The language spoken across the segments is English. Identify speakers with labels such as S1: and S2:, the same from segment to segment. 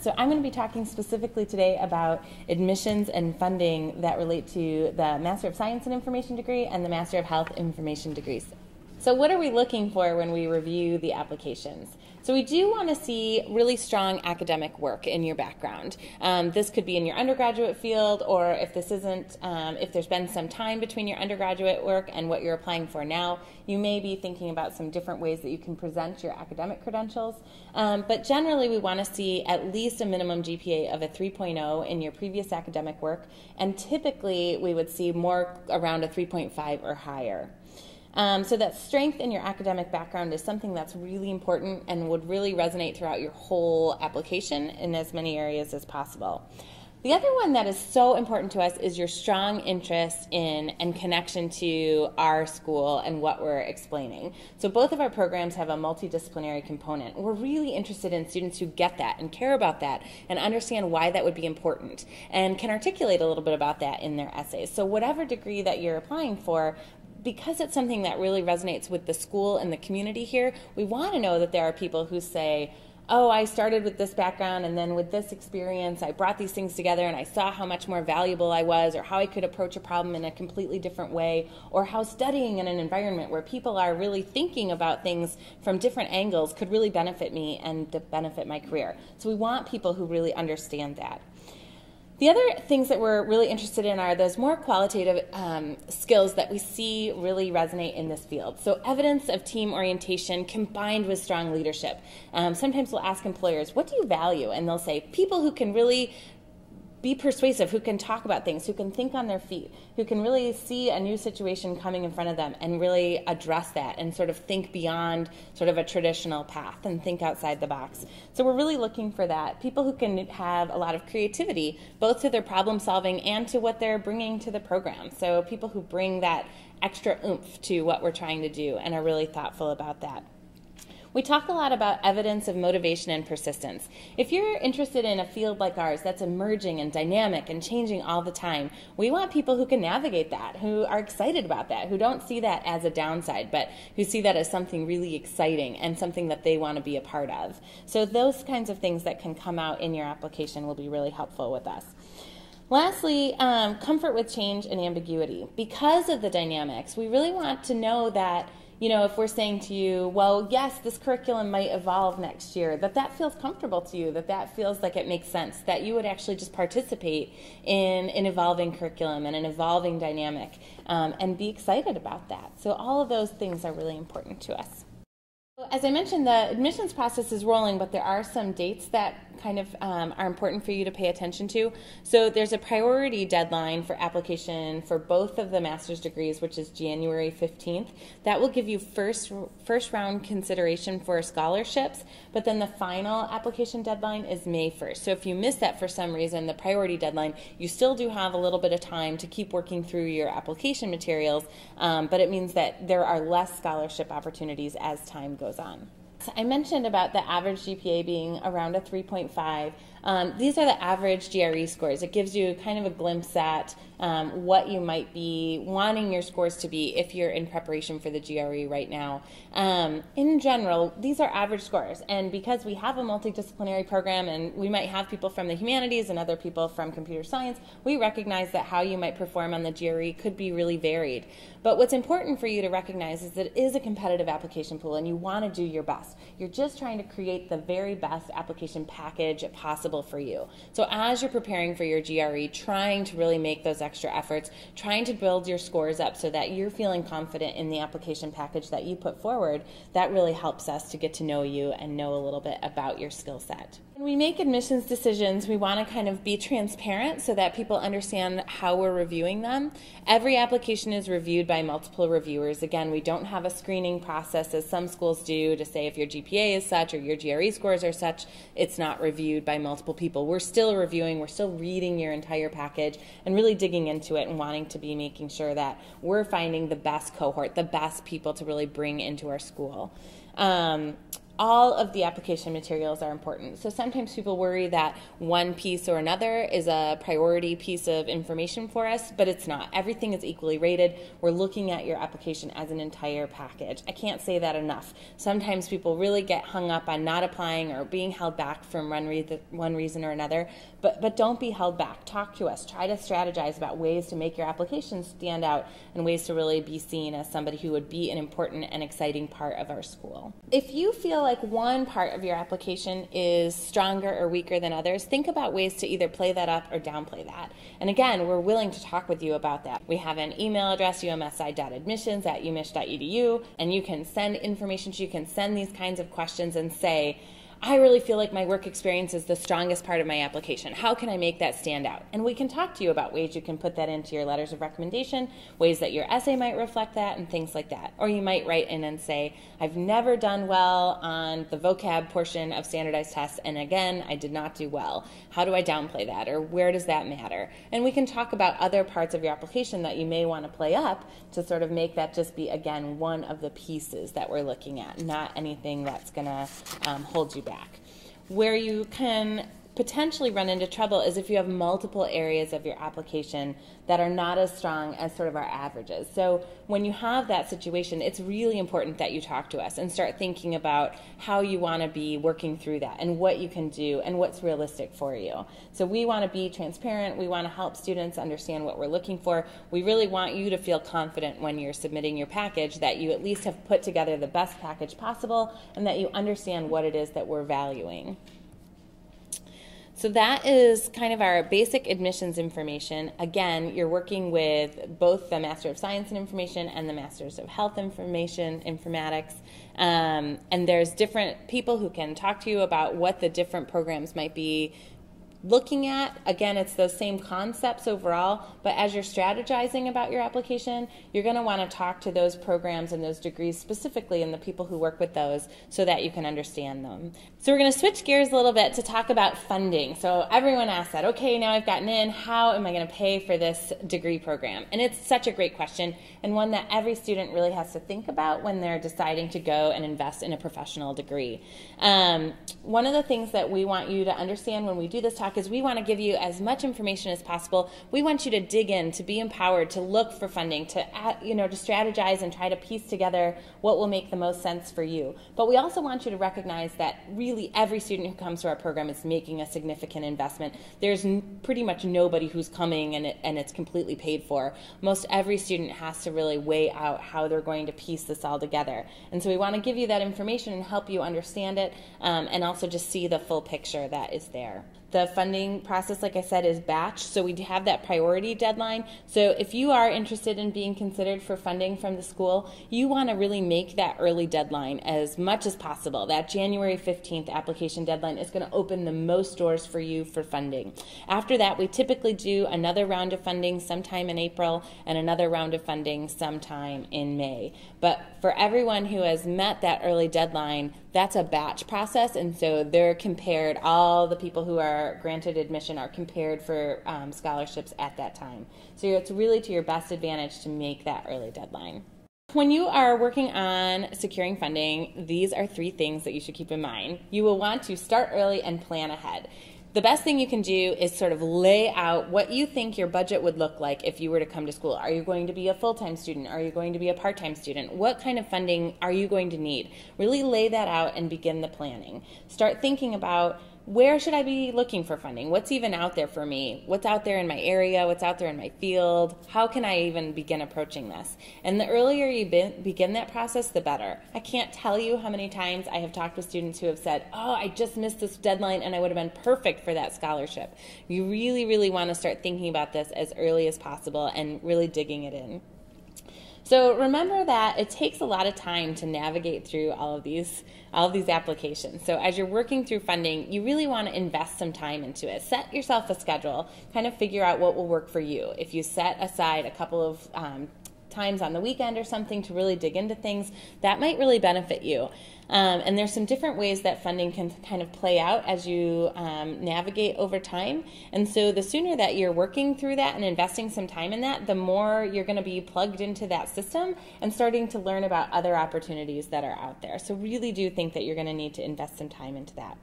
S1: So I'm going to be talking specifically today about admissions and funding that relate to the Master of Science and Information degree and the Master of Health Information degrees. So what are we looking for when we review the applications? So we do want to see really strong academic work in your background. This could be in your undergraduate field, or if this isn't, if there's been some time between your undergraduate work and what you're applying for now, you may be thinking about some different ways that you can present your academic credentials. But generally we want to see at least a minimum GPA of a 3.0 in your previous academic work, and typically we would see more around a 3.5 or higher. So that strength in your academic background is something that's really important and would really resonate throughout your whole application in as many areas as possible. The other one that is so important to us is your strong interest in and connection to our school and what we're explaining. So both of our programs have a multidisciplinary component. We're really interested in students who get that and care about that and understand why that would be important and can articulate a little bit about that in their essays. So whatever degree that you're applying for, because it's something that really resonates with the school and the community here, we want to know that there are people who say, oh, I started with this background and then with this experience I brought these things together and I saw how much more valuable I was, or how I could approach a problem in a completely different way, or how studying in an environment where people are really thinking about things from different angles could really benefit me and benefit my career. So we want people who really understand that. The other things that we're really interested in are those more qualitative skills that we see really resonate in this field. So evidence of team orientation combined with strong leadership. Sometimes we'll ask employers, what do you value? And they'll say, people who can really be persuasive, who can talk about things, who can think on their feet, who can really see a new situation coming in front of them and really address that and sort of think beyond sort of a traditional path and think outside the box. So we're really looking for that. People who can have a lot of creativity, both to their problem solving and to what they're bringing to the program. So people who bring that extra oomph to what we're trying to do and are really thoughtful about that. We talk a lot about evidence of motivation and persistence. If you're interested in a field like ours that's emerging and dynamic and changing all the time, we want people who can navigate that, who are excited about that, who don't see that as a downside, but who see that as something really exciting and something that they want to be a part of. So those kinds of things that can come out in your application will be really helpful with us. Lastly, comfort with change and ambiguity. Because of the dynamics, we really want to know that, you know, if we're saying to you, well, yes, this curriculum might evolve next year, that feels comfortable to you, that feels like it makes sense, that you would actually just participate in an evolving curriculum and an evolving dynamic and be excited about that. So all of those things are really important to us. As I mentioned, the admissions process is rolling, but there are some dates that kind of are important for you to pay attention to. So there's a priority deadline for application for both of the master's degrees, which is January 15th. That will give you first round consideration for scholarships, but then the final application deadline is May 1st. So if you miss that for some reason, the priority deadline, you still do have a little bit of time to keep working through your application materials, but it means that there are less scholarship opportunities as time goes on. I mentioned about the average GPA being around a 3.5. These are the average GRE scores. It gives you kind of a glimpse at what you might be wanting your scores to be if you're in preparation for the GRE right now. In general, these are average scores, and because we have a multidisciplinary program and we might have people from the humanities and other people from computer science, we recognize that how you might perform on the GRE could be really varied. But what's important for you to recognize is that it is a competitive application pool and you want to do your best. You're just trying to create the very best application package possible for you. So as you're preparing for your GRE, trying to really make those extra efforts, trying to build your scores up so that you're feeling confident in the application package that you put forward, that really helps us to get to know you and know a little bit about your skill set. When we make admissions decisions, we want to kind of be transparent so that people understand how we're reviewing them. Every application is reviewed by multiple reviewers. Again, we don't have a screening process as some schools do to say if your GPA is such or your GRE scores are such, it's not reviewed by multiple people. We're still reviewing, we're still reading your entire package and really digging into it and wanting to be making sure that we're finding the best cohort, the best people to really bring into our school. all of the application materials are important. So sometimes people worry that one piece or another is a priority piece of information for us, but it's not. Everything is equally rated. We're looking at your application as an entire package. I can't say that enough. Sometimes people really get hung up on not applying or being held back from one reason or another, but don't be held back. Talk to us. Try to strategize about ways to make your application stand out and ways to really be seen as somebody who would be an important and exciting part of our school. If you feel like one part of your application is stronger or weaker than others, think about ways to either play that up or downplay that. And again, we're willing to talk with you about that. We have an email address, umsi.admissions@umich.edu, and you can send information, you can send these kinds of questions and say, I really feel like my work experience is the strongest part of my application. How can I make that stand out? And we can talk to you about ways you can put that into your letters of recommendation, ways that your essay might reflect that, and things like that. Or you might write in and say, I've never done well on the vocab portion of standardized tests, and again, I did not do well. How do I downplay that? Or where does that matter? And we can talk about other parts of your application that you may want to play up to sort of make that just be, again, one of the pieces that we're looking at, not anything that's going to hold you back. Where you can potentially run into trouble is if you have multiple areas of your application that are not as strong as sort of our averages. So when you have that situation, it's really important that you talk to us and start thinking about how you want to be working through that and what you can do and what's realistic for you. So we want to be transparent. We want to help students understand what we're looking for. We really want you to feel confident when you're submitting your package that you at least have put together the best package possible and that you understand what it is that we're valuing. So that is kind of our basic admissions information. Again, you're working with both the Master of Science in Information and the Masters of Health Informatics. And there's different people who can talk to you about what the different programs might be looking at. Again, it's those same concepts overall, but as you're strategizing about your application, you're going to want to talk to those programs and those degrees specifically and the people who work with those so that you can understand them. So we're going to switch gears a little bit to talk about funding. So everyone asks that, okay, now I've gotten in, how am I going to pay for this degree program? And it's such a great question and one that every student really has to think about when they're deciding to go and invest in a professional degree. One of the things that we want you to understand when we do this talk is we want to give you as much information as possible. We want you to dig in, to be empowered, to look for funding, to strategize and try to piece together what will make the most sense for you. But we also want you to recognize that really every student who comes to our program is making a significant investment. There's pretty much nobody who's coming and it's completely paid for. Most every student has to really weigh out how they're going to piece this all together. And so we want to give you that information and help you understand it and also just see the full picture that is there. The funding process, like I said, is batch, so we have that priority deadline. So if you are interested in being considered for funding from the school, you want to really make that early deadline as much as possible. That January 15th application deadline is going to open the most doors for you for funding. After that, we typically do another round of funding sometime in April and another round of funding sometime in May. But for everyone who has met that early deadline, that's a batch process, and so they're compared, all the people who are granted admission are compared for scholarships at that time. So it's really to your best advantage to make that early deadline. When you are working on securing funding, these are 3 things that you should keep in mind. You will want to start early and plan ahead. The best thing you can do is sort of lay out what you think your budget would look like if you were to come to school. Are you going to be a full-time student? Are you going to be a part-time student? What kind of funding are you going to need? Really lay that out and begin the planning. Start thinking about, where should I be looking for funding? What's even out there for me? What's out there in my area? What's out there in my field? How can I even begin approaching this? And the earlier you begin that process, the better. I can't tell you how many times I have talked with students who have said, oh, I just missed this deadline and I would have been perfect for that scholarship. You really, really want to start thinking about this as early as possible and really digging it in. So remember that it takes a lot of time to navigate through all of these applications. So as you're working through funding, you really want to invest some time into it. Set yourself a schedule, kind of figure out what will work for you. If you set aside a couple of times on the weekend or something to really dig into things, that might really benefit you. And there's some different ways that funding can kind of play out as you navigate over time. And so the sooner that you're working through that and investing some time in that, the more you're going to be plugged into that system and starting to learn about other opportunities that are out there. So really do think that you're going to need to invest some time into that.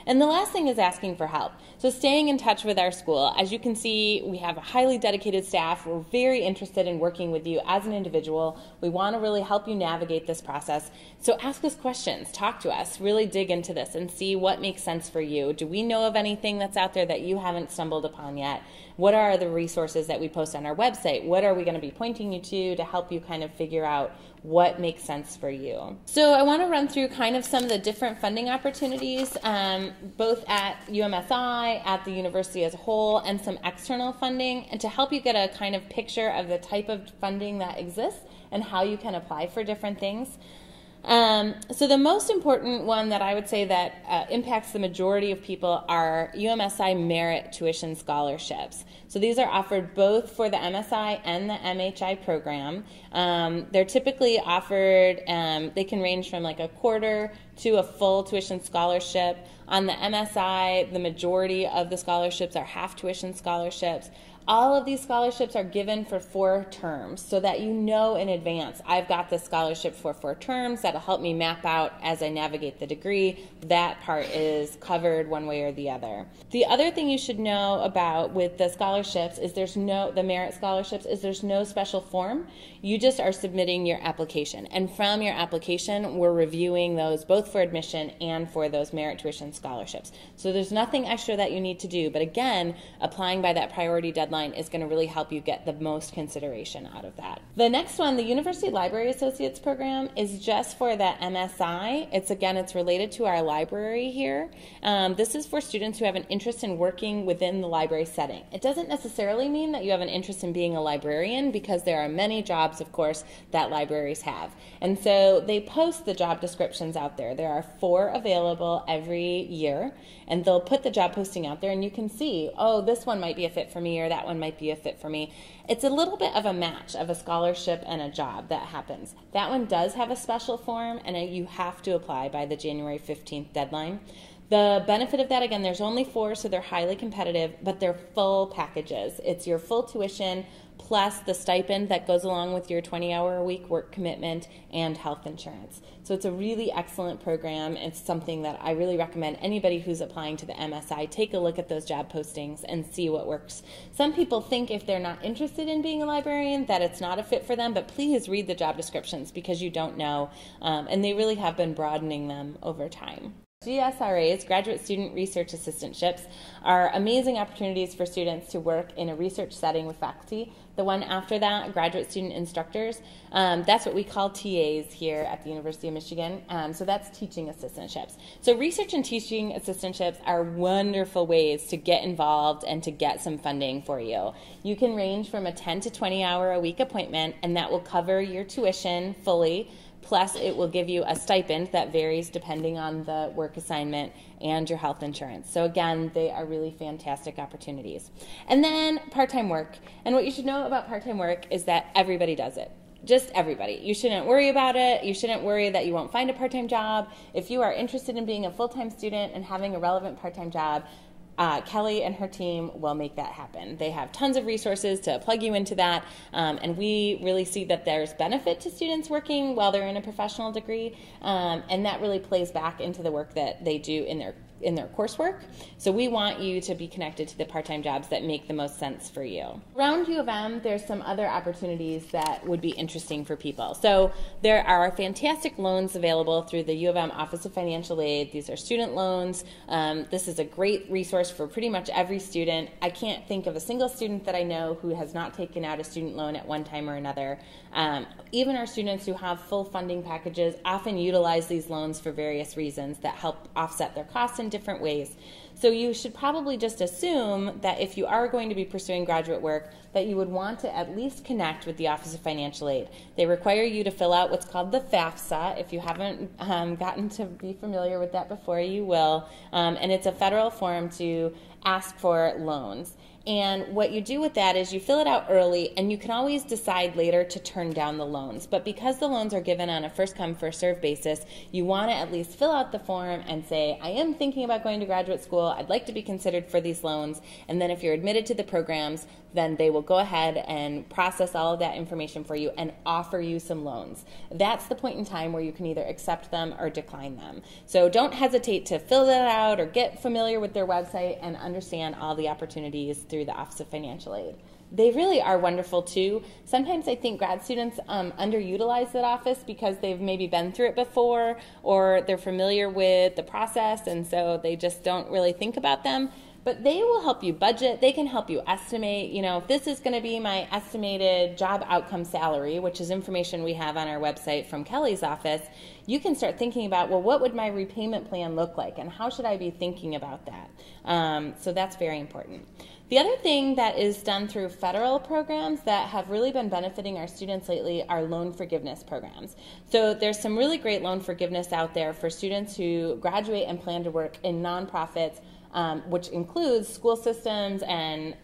S1: And the last thing is asking for help. So staying in touch with our school. As you can see, we have a highly dedicated staff. We're very interested in working with you as an individual. We want to really help you navigate this process. So ask us questions, talk to us, really dig into this and see what makes sense for you. Do we know of anything that's out there that you haven't stumbled upon yet? What are the resources that we post on our website? What are we going to be pointing you to help you kind of figure out what makes sense for you? So I want to run through kind of some of the different funding opportunities, both at UMSI, at the university as a whole, and some external funding, and to help you get a kind of picture of the type of funding that exists and how you can apply for different things. So the most important one that I would say that impacts the majority of people are UMSI merit tuition scholarships. So these are offered both for the MSI and the MHI program. They're typically offered, they can range from like a quarter to a full tuition scholarship. On the MSI, the majority of the scholarships are half tuition scholarships. All of these scholarships are given for 4 terms so that you know in advance, I've got this scholarship for 4 terms. That'll help me map out as I navigate the degree. That part is covered one way or the other. The other thing you should know about with the scholarships is the merit scholarships is there's no special form. You just are submitting your application. And from your application, we're reviewing those both for admission and for those merit tuition scholarships. So there's nothing extra that you need to do. But again, applying by that priority deadline is going to really help you get the most consideration out of that. The next one, the University Library Associates program, is just for the MSI. It's related to our library here. This is for students who have an interest in working within the library setting. It doesn't necessarily mean that you have an interest in being a librarian, because there are many jobs, of course, that libraries have. And so they post the job descriptions out there. There are 4 available every year, and they'll put the job posting out there, and you can see, oh, this one might be a fit for me, or that one might be a fit for me. It's a little bit of a match of a scholarship and a job that happens. That one does have a special form, and you have to apply by the January 15th deadline. The benefit of that, again, there's only 4, so they're highly competitive, but they're full packages. It's your full tuition plus the stipend that goes along with your 20-hour-a-week work commitment and health insurance. So it's a really excellent program. It's something that I really recommend anybody who's applying to the MSI take a look at those job postings and see what works. Some people think if they're not interested in being a librarian that it's not a fit for them, but please read the job descriptions because you don't know, and they really have been broadening them over time. GSRAs, Graduate Student Research Assistantships, are amazing opportunities for students to work in a research setting with faculty. The one after that, Graduate Student Instructors, that's what we call TAs here at the University of Michigan. So that's teaching assistantships. So research and teaching assistantships are wonderful ways to get involved and to get some funding for you. You can range from a 10 to 20 hour a week appointment, and that will cover your tuition fully. Plus, it will give you a stipend that varies depending on the work assignment and your health insurance. So again, they are really fantastic opportunities. And then part-time work. And what you should know about part-time work is that everybody does it. Just everybody. You shouldn't worry about it. You shouldn't worry that you won't find a part-time job. If you are interested in being a full-time student and having a relevant part-time job, Kelly and her team will make that happen. They have tons of resources to plug you into that, and we really see that there's benefit to students working while they're in a professional degree, and that really plays back into the work that they do in their coursework. So we want you to be connected to the part-time jobs that make the most sense for you. Around U of M, there's some other opportunities that would be interesting for people. So there are fantastic loans available through the U of M Office of Financial Aid. These are student loans. This is a great resource for pretty much every student. I can't think of a single student that I know who has not taken out a student loan at one time or another. Even our students who have full funding packages often utilize these loans for various reasons that help offset their costs in different ways. So you should probably just assume that if you are going to be pursuing graduate work, that you would want to at least connect with the Office of Financial Aid. They require you to fill out what's called the FAFSA. If you haven't gotten to be familiar with that before, you will. And it's a federal form to ask for loans. And what you do with that is you fill it out early, and you can always decide later to turn down the loans. But because the loans are given on a first-come, first-served basis, you want to at least fill out the form and say, I am thinking about going to graduate school. I'd like to be considered for these loans. And then if you're admitted to the programs, then they will go ahead and process all of that information for you and offer you some loans. That's the point in time where you can either accept them or decline them. So don't hesitate to fill that out or get familiar with their website and understand all the opportunities through the Office of Financial Aid. They really are wonderful too. Sometimes I think grad students underutilize that office because they've maybe been through it before, or they're familiar with the process, and so they just don't really think about them. But they will help you budget. They can help you estimate, if this is going to be my estimated job outcome salary, which is information we have on our website from Kelly's office, you can start thinking about, well, what would my repayment plan look like, and how should I be thinking about that? So that's very important. The other thing that is done through federal programs that have really been benefiting our students lately are loan forgiveness programs. So there's some really great loan forgiveness out there for students who graduate and plan to work in nonprofits, which includes school systems and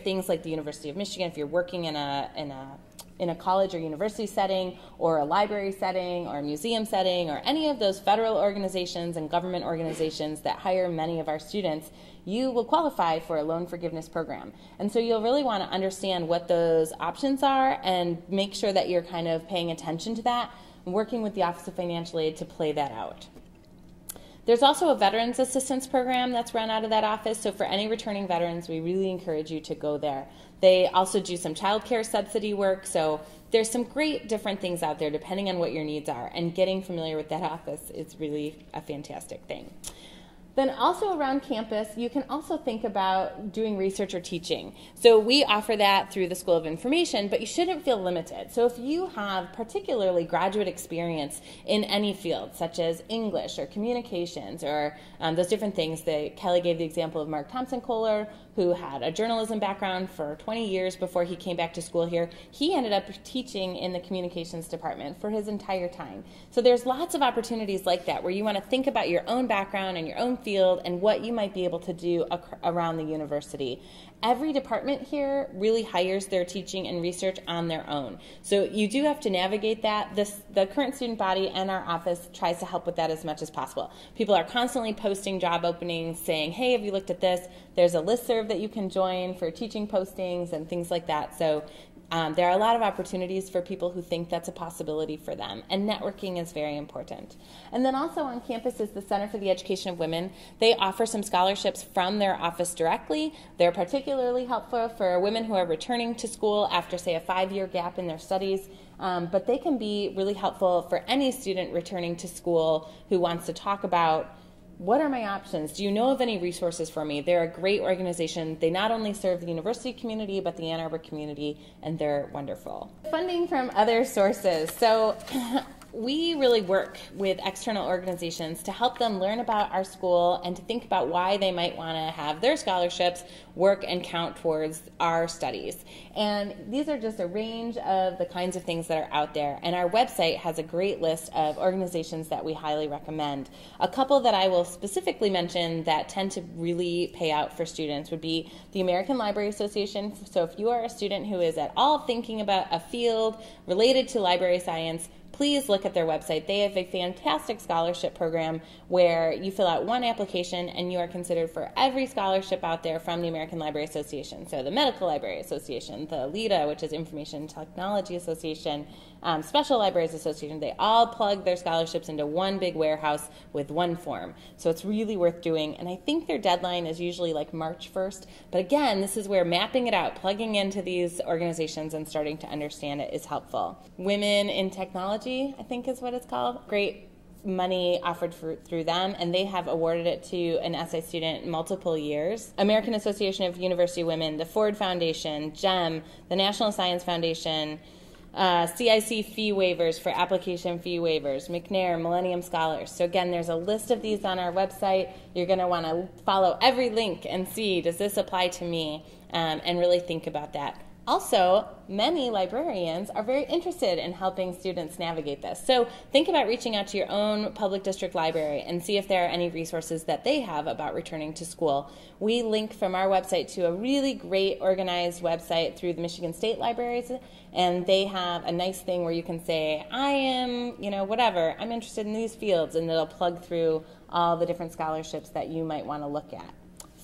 S1: things like the University of Michigan. If you're working in a college or university setting, or a library setting, or a museum setting, or any of those federal organizations and government organizations that hire many of our students, you will qualify for a loan forgiveness program. And so you'll really want to understand what those options are and make sure that you're kind of paying attention to that and working with the Office of Financial Aid to play that out. There's also a Veterans Assistance Program that's run out of that office, so for any returning veterans, we really encourage you to go there. They also do some child care subsidy work, so there's some great different things out there depending on what your needs are, and getting familiar with that office is really a fantastic thing. Then also around campus, you can also think about doing research or teaching. So we offer that through the School of Information, but you shouldn't feel limited. So if you have particularly graduate experience in any field, such as English or communications or those different things that Kelly gave the example of Mark Thompson-Kohler, who had a journalism background for 20 years before he came back to school here. He ended up teaching in the communications department for his entire time. So there's lots of opportunities like that where you want to think about your own background and your own field and what you might be able to do around the university. Every department here really hires their teaching and research on their own. So you do have to navigate that. The current student body and our office tries to help with that as much as possible. People are constantly posting job openings saying, hey, have you looked at this? There's a listserv that you can join for teaching postings and things like that. So there are a lot of opportunities for people who think that's a possibility for them, and networking is very important. And then also on campus is the Center for the Education of Women. They offer some scholarships from their office directly. They're particularly helpful for women who are returning to school after, say, a 5-year gap in their studies. But they can be really helpful for any student returning to school who wants to talk about, what are my options? Do you know of any resources for me? They're a great organization. They not only serve the university community, but the Ann Arbor community, and they're wonderful. Funding from other sources. So we really work with external organizations to help them learn about our school and to think about why they might want to have their scholarships work and count towards our studies. And these are just a range of the kinds of things that are out there. And our website has a great list of organizations that we highly recommend. A couple that I will specifically mention that tend to really pay out for students would be the American Library Association. So if you are a student who is at all thinking about a field related to library science, please look at their website. They have a fantastic scholarship program where you fill out one application and you are considered for every scholarship out there from the American Library Association. So the Medical Library Association, the LIDA, which is Information Technology Association, Special Libraries Association, they all plug their scholarships into one big warehouse with one form. So it's really worth doing. And I think their deadline is usually like March 1st. But again, this is where mapping it out, plugging into these organizations and starting to understand it is helpful. Women in Technology, I think is what it's called. Great money offered through them, and they have awarded it to an SI student multiple years. American Association of University Women, the Ford Foundation, GEM, the National Science Foundation, CIC fee waivers for application fee waivers, McNair, Millennium Scholars. So again, there's a list of these on our website. You're going to want to follow every link and see, does this apply to me, and really think about that. Also, many librarians are very interested in helping students navigate this. So think about reaching out to your own public district library and see if there are any resources that they have about returning to school. We link from our website to a really great organized website through the Michigan State Libraries, and they have a nice thing where you can say, I am, whatever, I'm interested in these fields, and it'll plug through all the different scholarships that you might want to look at.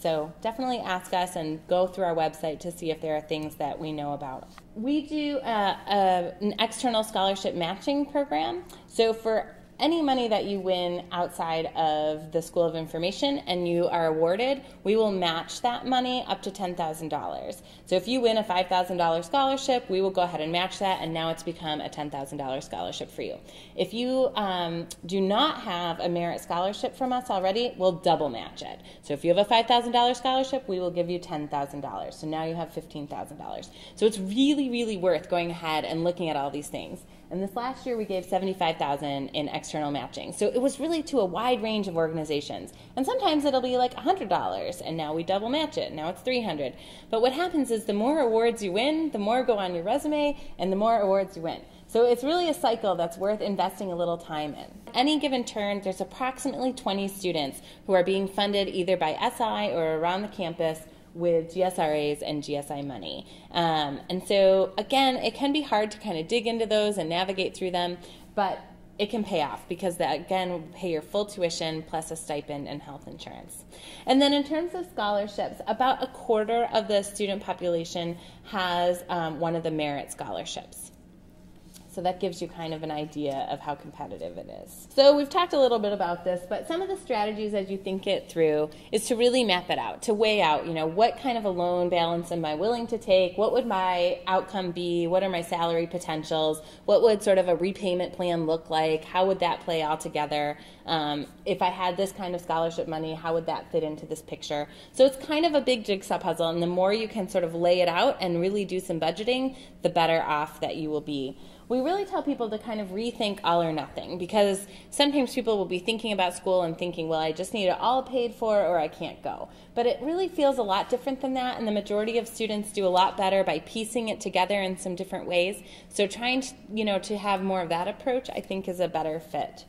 S1: So definitely ask us and go through our website to see if there are things that we know about. We do an external scholarship matching program. So for any money that you win outside of the School of Information and you are awarded, we will match that money up to $10,000. So if you win a $5,000 scholarship, we will go ahead and match that, and now it's become a $10,000 scholarship for you. If you do not have a merit scholarship from us already, we'll double match it. So if you have a $5,000 scholarship, we will give you $10,000. So now you have $15,000. So it's really, really worth going ahead and looking at all these things. And this last year we gave $75,000 in external matching. So it was really to a wide range of organizations. And sometimes it'll be like $100, and now we double match it. Now it's $300. But what happens is the more awards you win, the more go on your resume, and the more awards you win. So it's really a cycle that's worth investing a little time in. Any given term, there's approximately 20 students who are being funded either by SI or around the campus with GSRAs and GSI money. And so, again, it can be hard to kind of dig into those and navigate through them, but it can pay off because that, again, will pay your full tuition plus a stipend and health insurance. And then in terms of scholarships, about a quarter of the student population has one of the merit scholarships. So that gives you kind of an idea of how competitive it is. So we've talked a little bit about this, but some of the strategies as you think it through is to really map it out, to weigh out, what kind of a loan balance am I willing to take? What would my outcome be? What are my salary potentials? What would sort of a repayment plan look like? How would that play all together? If I had this kind of scholarship money, how would that fit into this picture? So it's kind of a big jigsaw puzzle, and the more you can sort of lay it out and really do some budgeting, the better off that you will be. We really tell people to kind of rethink all or nothing, because sometimes people will be thinking about school and thinking, well, I just need it all paid for or I can't go. But it really feels a lot different than that, and the majority of students do a lot better by piecing it together in some different ways. So trying to have more of that approach, I think, is a better fit.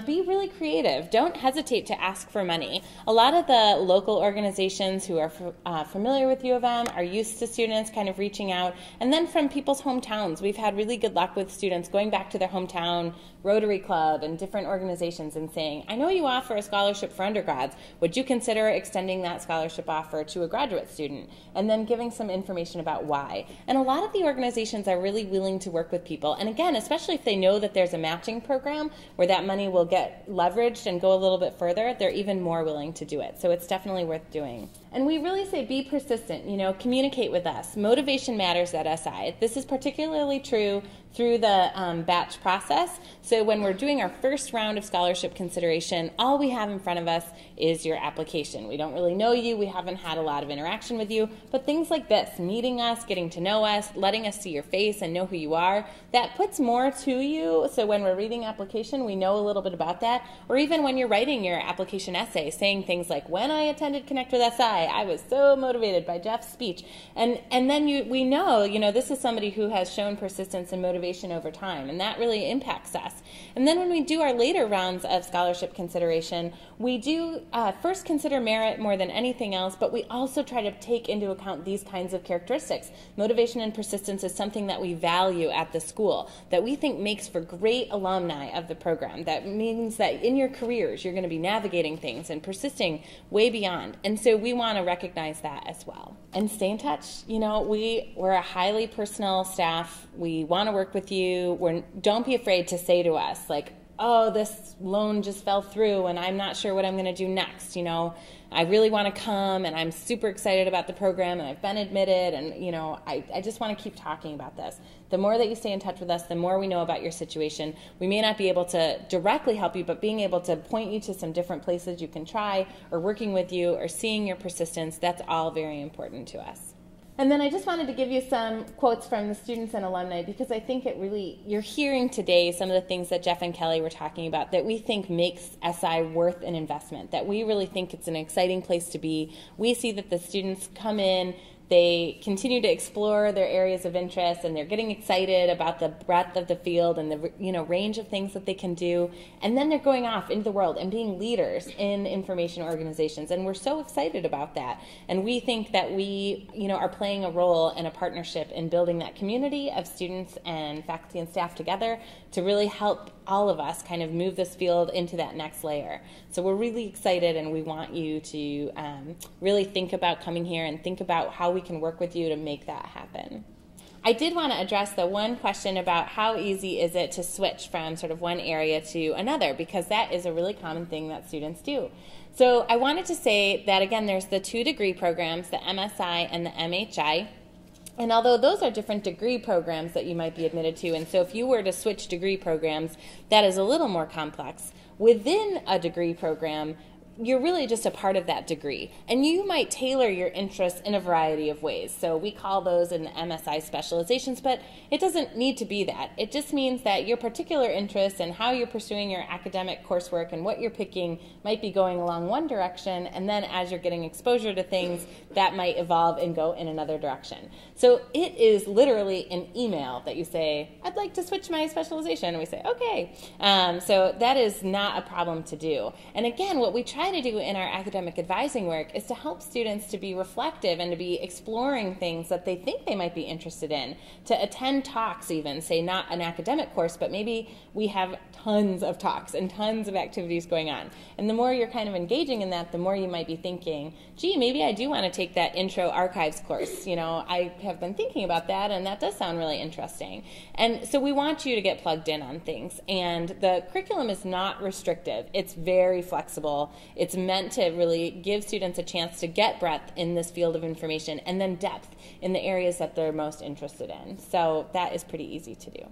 S1: Be really creative. Don't hesitate to ask for money. A lot of the local organizations who are familiar with U of M are used to students kind of reaching out. And then from people's hometowns, we've had really good luck with students going back to their hometown Rotary Club and different organizations and saying, I know you offer a scholarship for undergrads. Would you consider extending that scholarship offer to a graduate student? And then giving some information about why. And a lot of the organizations are really willing to work with people. And again, especially if they know that there's a matching program where that money will get leveraged and go a little bit further, they're even more willing to do it. So it's definitely worth doing. And we really say be persistent, communicate with us. Motivation matters at SI. This is particularly true through the batch process. So when we're doing our first round of scholarship consideration, all we have in front of us is your application. We don't really know you, we haven't had a lot of interaction with you, but things like this, meeting us, getting to know us, letting us see your face and know who you are, that puts more to you. So when we're reading application, we know a little bit about that. Or even when you're writing your application essay, saying things like, when I attended Connect with SI, I was so motivated by Jeff's speech. And then we know, this is somebody who has shown persistence and motivation over time, and that really impacts us. And then when we do our later rounds of scholarship consideration, we do first consider merit more than anything else, but we also try to take into account these kinds of characteristics. Motivation and persistence is something that we value at the school, that we think makes for great alumni of the program. That means that in your careers, you're going to be navigating things and persisting way beyond. And so we want to recognize that as well. And stay in touch. We're a highly personal staff. We want to work with you. Don't be afraid to say to us, like, oh, this loan just fell through and I'm not sure what I'm going to do next. I really want to come and I'm super excited about the program and I've been admitted and, I just want to keep talking about this. The more that you stay in touch with us, the more we know about your situation. We may not be able to directly help you, but being able to point you to some different places you can try, or working with you, or seeing your persistence, that's all very important to us. And then I just wanted to give you some quotes from the students and alumni, because I think you're hearing today some of the things that Jeff and Kelly were talking about that we think makes SI worth an investment, that we really think it's an exciting place to be. We see that the students come in, they continue to explore their areas of interest, and they're getting excited about the breadth of the field and the range of things that they can do. And then they're going off into the world and being leaders in information organizations. And we're so excited about that. And we think that we are playing a role in a partnership in building that community of students and faculty and staff together to really help all of us kind of move this field into that next layer. So we're really excited, and we want you to really think about coming here and think about how we can work with you to make that happen. I did want to address the one question about how easy is it to switch from sort of one area to another, because that is a really common thing that students do. So I wanted to say that, again, there's the 2 degree programs, the MSI and the MHI. And although those are different degree programs that you might be admitted to, and so if you were to switch degree programs, that is a little more complex. Within a degree program, you're really just a part of that degree. And you might tailor your interests in a variety of ways. So we call those in the MSI specializations, but it doesn't need to be that. It just means that your particular interests and how you're pursuing your academic coursework and what you're picking might be going along one direction, and then as you're getting exposure to things, that might evolve and go in another direction. So it is literally an email that you say, I'd like to switch my specialization, and we say, okay. So that is not a problem to do. And again, what we try to do in our academic advising work is to help students to be reflective and to be exploring things that they think they might be interested in, to attend talks even, say not an academic course, but maybe we have tons of talks and tons of activities going on. And the more you're kind of engaging in that, the more you might be thinking, gee, maybe I do want to take that intro archives course. I have been thinking about that, and that does sound really interesting. And so we want you to get plugged in on things. And the curriculum is not restrictive. It's very flexible. It's meant to really give students a chance to get breadth in this field of information and then depth in the areas that they're most interested in. So that is pretty easy to do.